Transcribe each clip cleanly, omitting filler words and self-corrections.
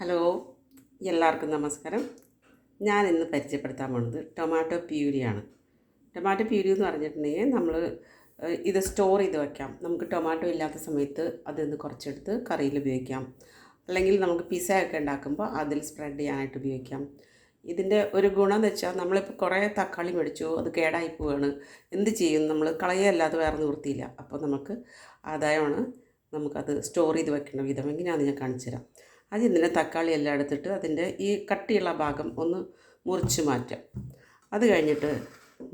Hello, എല്ലാവർക്കും നമസ്കാരം. ഞാൻ ഇന്ന് പരിചയപ്പെടുത്താൻ പോകുന്നത് ടൊമാറ്റോ പ്യൂരിയാണ്. ടൊമാറ്റോ പ്യൂരി എന്ന് പറഞ്ഞിട്ടുണ്ടെങ്കിൽ നമ്മൾ ഇത് സ്റ്റോർ ചെയ്ത് വയ്ക്കാം. നമുക്ക് ടൊമാറ്റോ ഇല്ലാത്ത സമയത്ത് അതിൽ നിന്ന് കുറച്ചെടുത്ത് കറിയിൽ ഉപയോഗിക്കാം. അല്ലെങ്കിൽ നമുക്ക് പിസ്സ ഒക്കെ ഉണ്ടാക്കുമ്പോൾ അതിൽ സ്പ്രെഡ് ചെയ്യാനായിട്ട് ഉപയോഗിക്കാം. ഇതിൻ്റെ ഒരു ഗുണം എന്ന് വെച്ചാൽ നമ്മളിപ്പോൾ കുറേ തക്കാളി മേടിച്ചു, അത് കേടായി പോവുകയാണ്. എന്ത് ചെയ്യും? നമ്മൾ കളയുകയല്ലാതെ വേറെ നിവൃത്തിയില്ല. അപ്പോൾ നമുക്ക് ആദായമാണ് നമുക്കത് സ്റ്റോർ ചെയ്ത് വെക്കേണ്ട വിധം. എങ്ങനെയാണെന്ന് ഞാൻ കാണിച്ചു തരാം. ആദ്യം ഇതിൻ്റെ തക്കാളി എല്ലാം എടുത്തിട്ട് അതിൻ്റെ ഈ കട്ടിയുള്ള ഭാഗം ഒന്ന് മുറിച്ച് മാറ്റാം. അത് കഴിഞ്ഞിട്ട്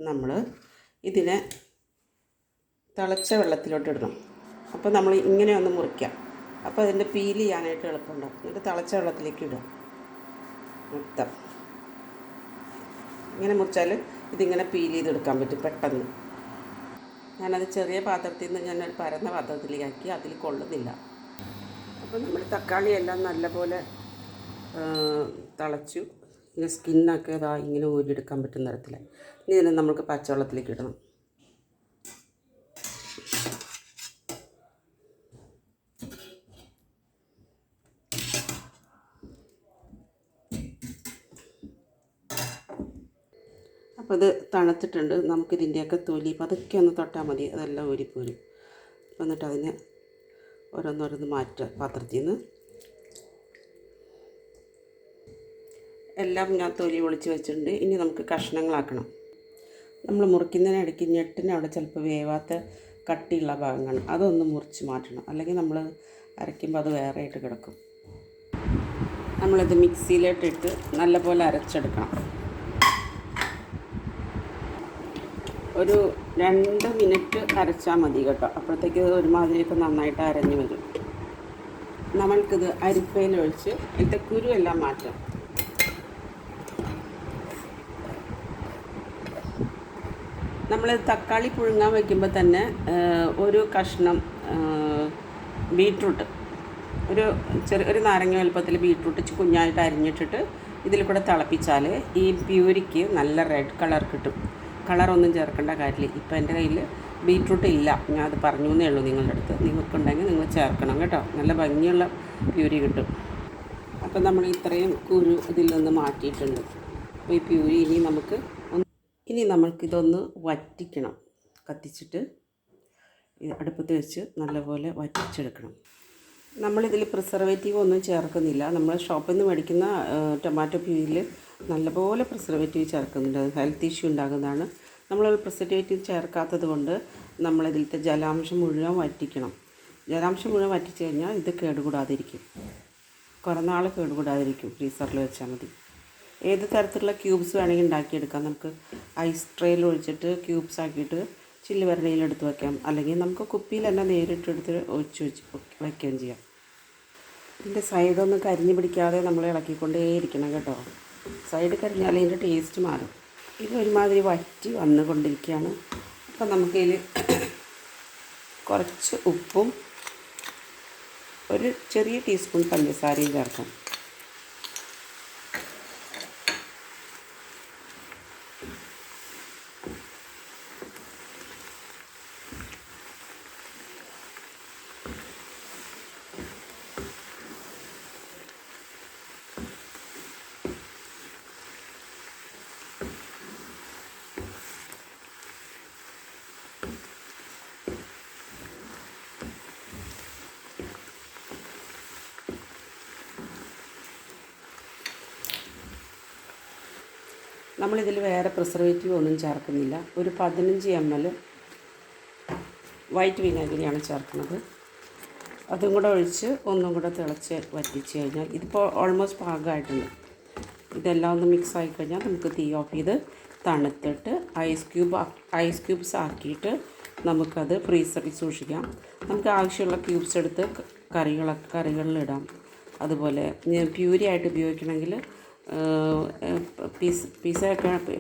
നമ്മൾ ഇതിനെ തിളച്ച വെള്ളത്തിലോട്ട് ഇടണം. അപ്പോൾ നമ്മൾ ഇങ്ങനെ ഒന്ന് മുറിക്കാം. അപ്പോൾ അതിൻ്റെ പീൽ ചെയ്യാനായിട്ട് എളുപ്പമുണ്ടാകും. എന്നിട്ട് തിളച്ച വെള്ളത്തിലേക്ക് ഇടുക. മൊത്തം ഇങ്ങനെ മുറിച്ചാൽ ഇതിങ്ങനെ പീൽ ചെയ്തെടുക്കാൻ പറ്റും പെട്ടെന്ന്. ഞാനത് ചെറിയ പാത്രത്തിൽ നിന്ന് ഞാനൊരു പരന്ന പാത്രത്തിലേക്കാക്കി, അതിൽ കൊള്ളുന്നില്ല. അപ്പോൾ നമ്മൾ തക്കാളിയെല്ലാം നല്ലപോലെ തിളച്ചു. ഇങ്ങനെ സ്കിന്നൊക്കെ ഇതാ ഇങ്ങനെ ഊരിയെടുക്കാൻ പറ്റുന്ന തരത്തിൽ. ഇനി ഇതിനെ നമുക്ക് പച്ചവെള്ളത്തിലേക്ക് ഇടണം. അപ്പോൾ ഇത് തണുത്തിട്ടുണ്ട്. നമുക്കിതിൻ്റെയൊക്കെ തൊലി പതുക്കെ ഒന്ന് തൊട്ടാൽ മതി, അതെല്ലാം ഊരിപ്പോരും. എന്നിട്ട് അതിനെ ഓരോന്നോരോന്ന് മാറ്റുക പാത്രത്തിൽ നിന്ന്. എല്ലാം ഞാൻ തൊലി ഒളിച്ച് വെച്ചിട്ടുണ്ട്. ഇനി നമുക്ക് കഷ്ണങ്ങളാക്കണം. നമ്മൾ മുറിക്കുന്നതിനിടയ്ക്ക് ഞെട്ടിന് അവിടെ ചിലപ്പോൾ വേവാത്ത കട്ടിയുള്ള ഭാഗങ്ങൾ അതൊന്ന് മുറിച്ച് മാറ്റണം. അല്ലെങ്കിൽ നമ്മൾ അരയ്ക്കുമ്പോൾ അത് വേറെ ആയിട്ട് കിടക്കും. നമ്മളിത് മിക്സിയിലോട്ടിട്ട് നല്ലപോലെ അരച്ചെടുക്കണം. ഒരു 2 മിനിറ്റ് അരച്ചാൽ മതി കേട്ടോ. അപ്പോഴത്തേക്ക് ഒരുമാതിരിയൊക്കെ നന്നായിട്ട് അരഞ്ഞു വരും. നമ്മൾക്കിത് അരിപ്പയിലൊഴിച്ച് ഇതിൻ്റെ കുരു എല്ലാം മാറ്റാം. നമ്മൾ തക്കാളി പുഴുങ്ങാൻ വയ്ക്കുമ്പോൾ തന്നെ ഒരു കഷ്ണം ബീട്രൂട്ട്, ഒരു നാരങ്ങ വലുപ്പത്തിൽ ബീട്രൂട്ട് കുഞ്ഞായിട്ട് അരിഞ്ഞിട്ടിട്ട് ഇതിൽ കൂടെ തിളപ്പിച്ചാൽ ഈ പ്യൂരിക്ക് നല്ല റെഡ് കളർ കിട്ടും. കളറൊന്നും ചേർക്കേണ്ട കാര്യമില്ല. ഇപ്പോൾ എൻ്റെ കയ്യിൽ ബീട്രൂട്ട് ഇല്ല, ഞാൻ അത് പറഞ്ഞു എന്നേ ഉള്ളൂ നിങ്ങളുടെ അടുത്ത്. നിങ്ങൾക്കുണ്ടെങ്കിൽ നിങ്ങൾ ചേർക്കണം കേട്ടോ. നല്ല ഭംഗിയുള്ള പ്യൂരി കിട്ടും. അപ്പോൾ നമ്മൾ ഇത്രയും കുരു ഇതിൽ നിന്ന് മാറ്റിയിട്ടുണ്ട്. അപ്പോൾ ഈ പ്യൂരി ഇനി നമ്മൾക്കിതൊന്ന് വറ്റിക്കണം. കത്തിച്ചിട്ട് അടുപ്പത്ത് വെച്ച് നല്ലപോലെ വറ്റിച്ചെടുക്കണം. നമ്മളിതിൽ പ്രിസർവേറ്റീവ് ഒന്നും ചേർക്കുന്നില്ല. നമ്മൾ ഷോപ്പിൽ നിന്ന് മേടിക്കുന്ന ടൊമാറ്റോ പ്യൂരിയിൽ നല്ലപോലെ പ്രിസർവേറ്റീവ് ചേർക്കുന്നുണ്ട്. അത് ഹെൽത്ത് ഇഷ്യൂ ഉണ്ടാകുന്നതാണ്. നമ്മൾ പ്രിസർവേറ്റീവ് ചേർക്കാത്തത് കൊണ്ട് നമ്മളിതിലത്തെ ജലാംശം മുഴുവൻ വറ്റിക്കണം. ജലാംശം മുഴുവൻ വറ്റിച്ച് കഴിഞ്ഞാൽ ഇത് കേടുകൂടാതിരിക്കും. കുറേ നാൾ കേടുകൂടാതിരിക്കും. ഫ്രീസറിൽ വെച്ചാൽ മതി. ഏത് തരത്തിലുള്ള ക്യൂബ്സ് വേണമെങ്കിൽ ഉണ്ടാക്കിയെടുക്കാം. നമുക്ക് ഐസ് ട്രേയിൽ ഒഴിച്ചിട്ട് ക്യൂബ്സ് ആക്കിയിട്ട് ചില്ല് വരണയിലെടുത്ത് വയ്ക്കാം. അല്ലെങ്കിൽ നമുക്ക് കുപ്പിയിൽ തന്നെ നേരിട്ടെടുത്ത് ഒഴിച്ച് വയ്ക്കുകയും ചെയ്യാം. ഇതിൻ്റെ സൈഡൊന്നും കരിഞ്ഞു പിടിക്കാതെ നമ്മൾ ഇളക്കിക്കൊണ്ടേയിരിക്കണം കേട്ടോ. സൈഡ് കരിഞ്ഞാൽ ഇതിൻ്റെ ടേസ്റ്റ് മാറും. ഇത് ഒരുമാതിരി വറ്റി വന്നുകൊണ്ടിരിക്കുകയാണ്. അപ്പം നമുക്കിതിൽ കുറച്ച് ഉപ്പും ഒരു ചെറിയ ടീസ്പൂൺ പഞ്ചസാരയും ചേർക്കാം. നമ്മളിതിൽ വേറെ പ്രിസർവേറ്റീവ് ഒന്നും ചേർക്കുന്നില്ല. ഒരു 15 ml വൈറ്റ് വിനാഗിരിയാണ് ചേർക്കുന്നത്. അതും കൂടെ ഒഴിച്ച് ഒന്നും കൂടെ തിളച്ച് വറ്റിച്ച് കഴിഞ്ഞാൽ ഇതിപ്പോൾ ഓൾമോസ്റ്റ് പാകമായിട്ടുണ്ട്. ഇതെല്ലാം ഒന്ന് മിക്സ് ആയി കഴിഞ്ഞാൽ നമുക്ക് തീ ഓഫ് ചെയ്ത് തണുത്തിട്ട് ഐസ് ക്യൂബ്സ് ആക്കിയിട്ട് നമുക്കത് ഫ്രീസറിൽ സൂക്ഷിക്കാം. നമുക്ക് ആവശ്യമുള്ള ക്യൂബ്സ് എടുത്ത് കറികളിലിടാം. അതുപോലെ പ്യൂരി ആയിട്ട് ഉപയോഗിക്കണമെങ്കിൽ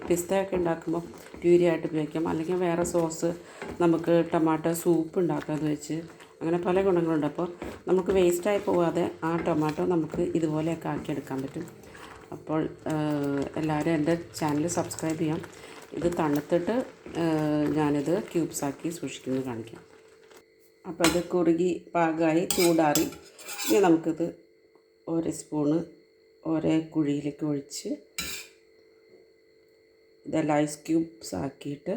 പിസ്തയൊക്കെ ഉണ്ടാക്കുമ്പോൾ പ്യൂരി ആയിട്ട് ഉപയോഗിക്കാം. അല്ലെങ്കിൽ വേറെ സോസ്, നമുക്ക് ടൊമാറ്റോ സൂപ്പ് ഉണ്ടാക്കാമെന്ന് വെച്ച് അങ്ങനെ പല ഗുണങ്ങളുണ്ട്. അപ്പോൾ നമുക്ക് വേസ്റ്റായി പോകാതെ ആ ടൊമാറ്റോ നമുക്ക് ഇതുപോലെയൊക്കെ ആക്കിയെടുക്കാൻ പറ്റും. അപ്പോൾ എല്ലാവരും എൻ്റെ ചാനൽ സബ്സ്ക്രൈബ് ചെയ്യാം. ഇത് തണുത്തിട്ട് ഞാനിത് ക്യൂബ്സാക്കി സൂക്ഷിക്കുന്നത് കാണിക്കാം. അപ്പോൾ ഇത് കുറുകി പാകമായി ചൂടാറി. ഇനി നമുക്കിത് ഒരു സ്പൂണ് ഓരോ കുഴിയിലേക്ക് ഒഴിച്ച് ഇതെല്ലാം ഐസ് ക്യൂബ്സ് ആക്കിയിട്ട്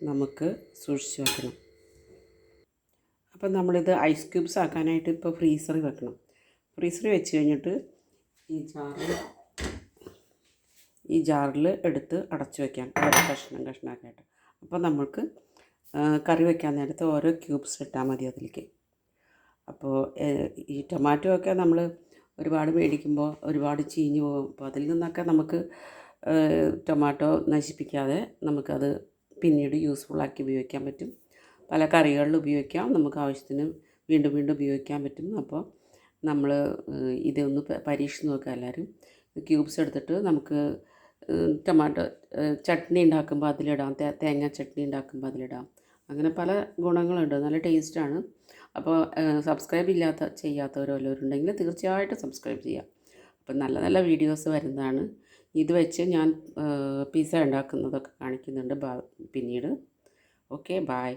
നമുക്ക് സൂക്ഷിച്ച് വെക്കണം. അപ്പം നമ്മളിത് ഐസ് ക്യൂബ്സ് ആക്കാനായിട്ട് ഇപ്പോൾ ഫ്രീസറിൽ വെക്കണം. ഫ്രീസറിൽ വെച്ച് കഴിഞ്ഞിട്ട് ഈ ജാറിൽ എടുത്ത് അടച്ചു വയ്ക്കാം, ഓരോ കഷ്ണമാക്കിയിട്ട്. അപ്പോൾ നമുക്ക് കറി വയ്ക്കാൻ നേരത്ത് ഓരോ ക്യൂബ്സ് ഇട്ടാൽ മതി അതിലേക്ക്. അപ്പോൾ ഈ ടൊമാറ്റോ ഒക്കെ നമ്മൾ ഒരുപാട് മേടിക്കുമ്പോൾ ഒരുപാട് ചീഞ്ഞ് പോകും. അപ്പോൾ അതിൽ നിന്നൊക്കെ നമുക്ക് ടൊമാറ്റോ നശിപ്പിക്കാതെ നമുക്കത് പിന്നീട് യൂസ്ഫുള്ളാക്കി ഉപയോഗിക്കാൻ പറ്റും. പല കറികളിൽ ഉപയോഗിക്കാം, നമുക്ക് ആവശ്യത്തിന് വീണ്ടും വീണ്ടും ഉപയോഗിക്കാൻ പറ്റും. അപ്പോൾ നമ്മൾ ഇതൊന്ന് പരീക്ഷിച്ച് നോക്കുക എല്ലാവരും. ക്യൂബ്സ് എടുത്തിട്ട് നമുക്ക് ടൊമാറ്റോ ചട്നി ഉണ്ടാക്കുമ്പോൾ അതിലിടാം, തേങ്ങ ചട്നി ഉണ്ടാക്കുമ്പോൾ അതിലിടാം. അങ്ങനെ പല ഗുണങ്ങളുണ്ട്, നല്ല ടേസ്റ്റാണ്. അപ്പോൾ സബ്സ്ക്രൈബ് ചെയ്യാത്തവരോ വല്ലവരുണ്ടെങ്കിൽ തീർച്ചയായിട്ടും സബ്സ്ക്രൈബ് ചെയ്യാം. അപ്പം നല്ല നല്ല വീഡിയോസ് വരുന്നതാണ്. ഇത് വെച്ച് ഞാൻ പിസ്സ ഉണ്ടാക്കുന്നതൊക്കെ കാണിക്കുന്നുണ്ട് പിന്നീട്. Okay, by.